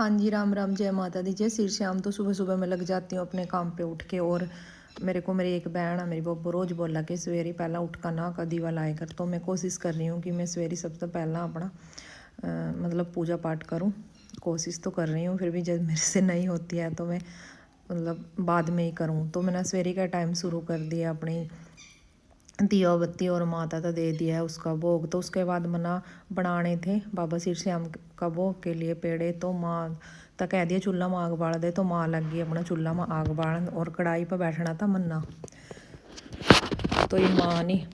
हाँ जी, राम राम, जय माता दी, जय श्री श्याम। तो सुबह सुबह मैं लग जाती हूँ अपने काम पे उठ के। और मेरे को मेरी एक बहन है, मेरी बब्बू, रोज़ बोला कि सवेरे पहला उठ कर ना का दीवा लाए कर। तो मैं कोशिश कर रही हूँ कि मैं सवेरे सबसे पहला अपना मतलब पूजा पाठ करूँ। कोशिश तो कर रही हूँ, फिर भी जब मेरे से नहीं होती है तो मैं मतलब बाद में ही करूँ। तो मैंने सवेरे का टाइम शुरू कर दिया अपनी दिया बत्ती और माता तो दे दिया है उसका भोग। तो उसके बाद मना बनाने थे बाबा श्री श्याम का भोग के लिए पेड़े। तो माँ तक कह दिया चूल्हा में आग बाल दे। तो माँ लग गई अपना चूल्हा में आग बालन और कढ़ाई पर बैठना था मन्ना। तो ये माँ नहीं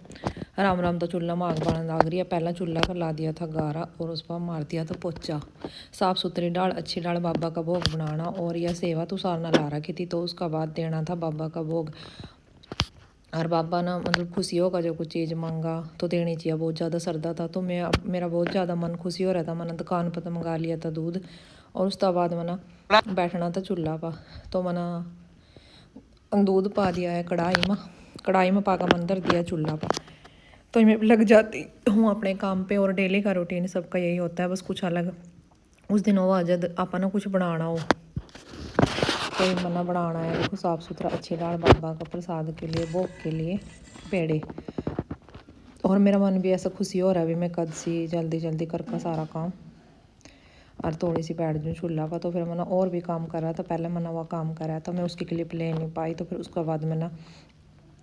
राम राम तो चूल्हा में आग बालन लग रही है। पहला चूल्हा का ला दिया था गारा और उस पर मार दिया था पोचा। साफ़ सुथरी डाल अच्छी डाल बाबा का भोग बनाना। और यह सेवा तो सारना ला रखी थी। तो उसका बाद देना था बाबा का भोग। और बाबा ना मतलब खुशी होगा जो कुछ चीज़ मांगा तो देनी चाहिए। बहुत ज़्यादा सरदा था तो मेरा बहुत ज़्यादा मन खुशी हो रहा था। मैंने दुकान पर तो मंगा लिया था दूध। और उसके बाद मैंने बैठना था चूल्हा पर। तो मैंने दूध पा दिया है कढ़ाई में पाकर मन धर दिया चूल्हा पर। तो मैं लग जाती हूँ अपने काम पे। और डेली का रूटीन सबका यही होता है, बस कुछ अलग उस दिन वो जब आपने कुछ बनाना हो। तो मना बनाना है, देखो साफ़ सुथरा अच्छी दाल बाबा का प्रसाद के लिए भोग के लिए पेड़े। और मेरा मन भी ऐसा खुशी हो रहा है भी मैं कद सी जल्दी जल्दी करके सारा काम और थोड़ी सी बैठ जाऊँ चूल्हा पर। तो फिर मैंने और भी काम करा था, पहले मैंने वह काम करा था, मैं उसकी क्लिप ले नहीं पाई। तो फिर उसके बाद मैंने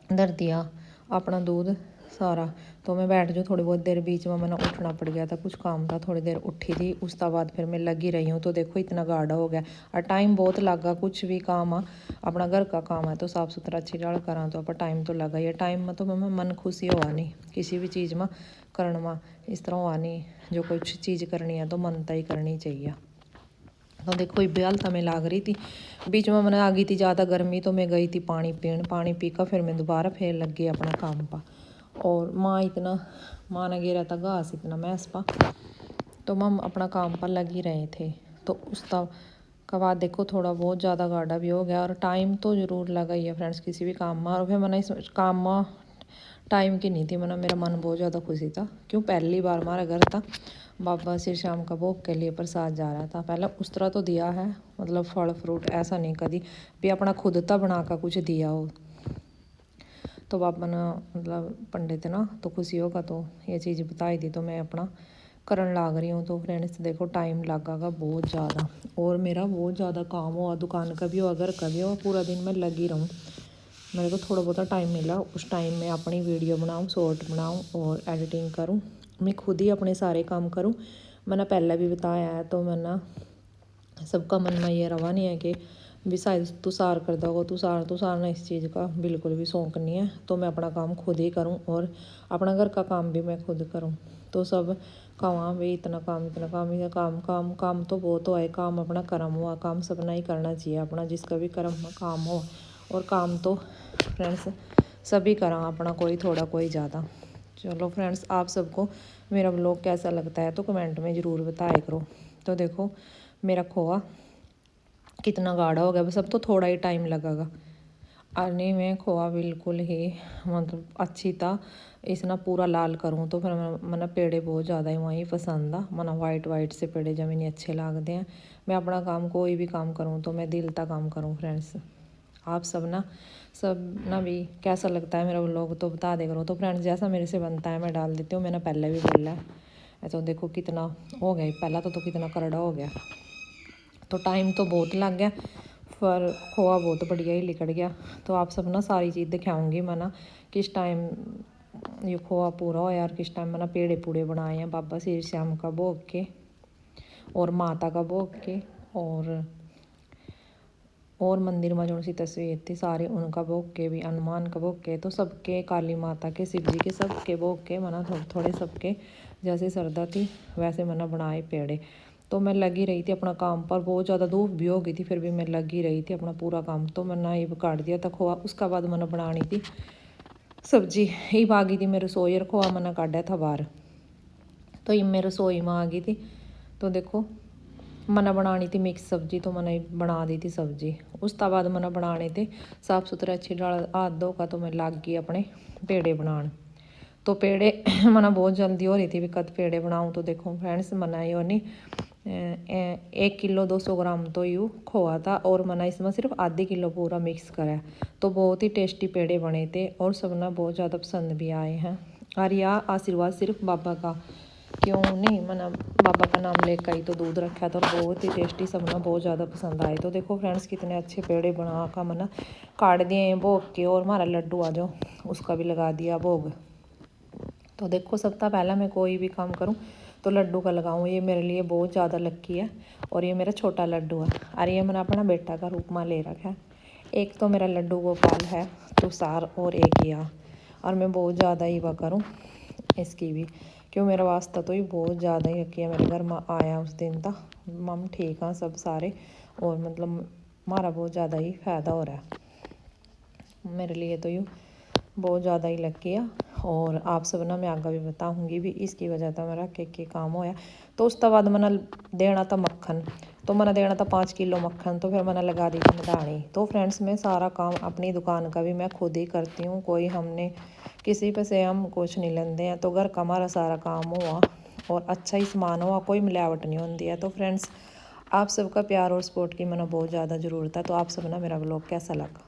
धर दिया अपना दूध सारा। तो मैं बैठ जाऊँ थोड़ी बहुत देर, बीच में मैंने उठना पड़ गया था, कुछ काम था, थोड़ी देर उठी थी। उसके बाद फिर मैं लगी रही हूँ। तो देखो इतना गाढ़ा हो गया और टाइम बहुत लगा। कुछ भी काम आ अपना घर का काम है तो साफ़ सुथरा अच्छी डाल करा तो आप टाइम तो लगा ही। टाइम में तो मैं मन खुशी हुआ नहीं किसी भी चीज़ में करने में। इस तरह हुआ नहीं जो कुछ चीज़ करनी है तो मनता ही करनी चाहिए। तो देखो बेहालता में लाग रही थी। बीच में मैंने आ गई थी ज़्यादा गर्मी तो मैं गई थी पानी पीने। पानी पी कर फिर मैं दोबारा फिर लग गई अपना काम पर। और माँ ने गिरा था घास इतना मैस पा। तो हम अपना काम पर लग ही रहे थे। तो उसका का बाद देखो थोड़ा बहुत ज़्यादा गाढ़ा भी हो गया। और टाइम तो ज़रूर लगा ही है फ्रेंड्स किसी भी काम में। और फिर मैंने इस काम में टाइम की नहीं थी, मैंने मेरा मन बहुत ज़्यादा खुशी था। क्यों पहली बार हमारा घर था बाबा श्री श्याम का भोग के लिए प्रसाद जा रहा था। पहले उस तरह तो दिया है मतलब फल फ्रूट ऐसा नहीं कभी भी अपना खुद था बना कर कुछ दिया हो। तो बाबा ने मतलब पंडित ना तो खुशी होगा तो ये चीज़ बताई थी तो मैं अपना करन लाग रही हूँ। तो फ्रेंड्स देखो टाइम लगेगा बहुत ज़्यादा। और मेरा बहुत ज़्यादा काम हुआ, दुकान का भी हुआ घर का भी हुआ, पूरा दिन मैं लगी रहूँ। मेरे को थोड़ा बहुत टाइम मिला उस टाइम में अपनी वीडियो बनाऊँ, शॉर्ट बनाऊँ और एडिटिंग करूँ। मैं खुद ही अपने सारे काम करूँ। मैंने पहले भी बताया है तो मैंने सबका मन में ये रवा नहीं है कि भी शायद तू सार कर दोगे तू सारना इस चीज़ का बिल्कुल भी शौक नहीं है। तो मैं अपना काम खुद ही करूँ और अपना घर का काम भी मैं खुद करूँ। तो सब कहाँ भी इतना काम काम तो बहुत हो है। काम अपना कर्म हुआ, काम सबना ही करना चाहिए अपना जिसका भी कर्म काम हो। और काम तो फ्रेंड्स सभी करा अपना, कोई थोड़ा कोई ज़्यादा। चलो फ्रेंड्स आप सबको मेरा व्लॉग कैसा लगता है तो कमेंट में ज़रूर बताया करो। तो देखो मेरा खोआ कितना गाढ़ा हो गया, बस अब तो थोड़ा ही टाइम लगेगा। आने में खोआ बिल्कुल ही मतलब अच्छी था। इस ना पूरा लाल करूँ तो फिर मैंने पेड़े बहुत ज़्यादा ही वहीं पसंद आ। मैंने वाइट से पेड़े जमीनी अच्छे लगते हैं। मैं अपना काम कोई भी काम करूँ तो मैं दिल तक काम करूँ फ्रेंड्स। आप सब ना भी कैसा लगता है मेरा व्लॉग तो बता दे करो। तो फ्रेंड्स जैसा मेरे से बनता है मैं डाल देती हूँ, मैंने पहले भी बोला है। तो देखो कितना हो गया, पहला तो कितना करड़ा हो गया। तो टाइम तो बहुत लग गया पर खोआ बहुत बढ़िया ही निकल गया। तो आप सब ना सारी चीज़ दिखाऊंगी मैं ना किस टाइम ये खोआ पूरा हो यार, किस टाइम मैंने पेड़े पूड़े बनाए हैं बाबा श्री श्याम का भोग के और माता का भोग के। और मंदिर में जो सी तस्वीर थी सारे उनका भोग के भी, हनुमान का भोग के, तो सबके, काली माता के, शिव जी के, सबके भोग के मना थोड़े थोड़े सबके जैसे श्रद्धा थी वैसे मैंने बनाए पेड़े। तो मैं लगी रही थी अपना काम पर, बहुत ज़्यादा धूप भी हो गई थी फिर भी मैं लगी रही थी अपना पूरा काम। तो मैंने ये काट दिया था खोआ। उसका बाद मैंने बनानी थी सब्जी, ही भागी थी मेरे रसोई और खोआ मैंने काटा था बाहर। तो ये मेरे रसोई में आ गई थी। तो देखो मैंने बनानी थी मिक्स सब्जी तो मैंने बना दी थी सब्जी। उसके बाद मैंने बनाने थे साफ़ सुथरे अच्छी डाल हाथ धो का। तो मैं लग गई अपने पेड़े बनाने। तो पेड़े मैंने बहुत जल्दी हो रही थी भी कद पेड़े बनाऊँ। तो देखो फ्रेंड्स मैंने ये नहीं 1 किलो 200 ग्राम तो यूँ खोआ था और मैंने इसमें सिर्फ आधी किलो पूरा मिक्स करा है। तो बहुत ही टेस्टी पेड़े बने थे और सबने बहुत ज़्यादा पसंद भी आए हैं। और यह आशीर्वाद सिर्फ बाबा का, क्यों नहीं, मैंने बाबा का नाम लेकर ही तो दूध रखा था और बहुत ही टेस्टी, सबने बहुत ज़्यादा पसंद आए। तो देखो फ्रेंड्स कितने अच्छे पेड़े बना का मैंने काट दिए हैं भोग के, और हमारा लड्डू आ जाओ उसका भी लगा दिया भोग। तो देखो सबसे पहला मैं कोई भी काम करूं तो लड्डू का लगाऊं, ये मेरे लिए बहुत ज़्यादा लक्की है। और ये मेरा छोटा लड्डू है और ये मैंने अपना बेटा का रूप में ले रखा है। एक तो मेरा लड्डू गोपाल है तुषार और एक यह, और मैं बहुत ज़्यादा ही वह करूँ इसकी भी, क्यों मेरा वास्ता तो ये बहुत ज़्यादा ही लक्की है। मेरे घर में आया उस दिन था मम ठीक हाँ सब सारे, और मतलब हमारा बहुत ज़्यादा ही फ़ायदा हो रहा है मेरे लिए तो यूँ बहुत ज़्यादा ही लग गया। और आप सब ना मैं आगे भी बताऊँगी भी इसकी वजह तो मेरा के काम होया। तो उसके बाद मैंने देना था मक्खन, तो मैंने देना था 5 किलो मक्खन, तो फिर मैंने लगा दी थी मदानी। तो फ्रेंड्स मैं सारा काम अपनी दुकान का भी मैं खुद ही करती हूँ, कोई हमने किसी पे से हम कुछ नहीं लेंदे हैं। तो घर का हमारा सारा काम हुआ और अच्छा ही सामान हुआ, कोई मिलावट नहीं होती है। तो फ्रेंड्स आप सबका प्यार और सपोर्ट की मैंने बहुत ज़्यादा ज़रूरत है। तो आप सब ना मेरा व्लॉग कैसा लगा।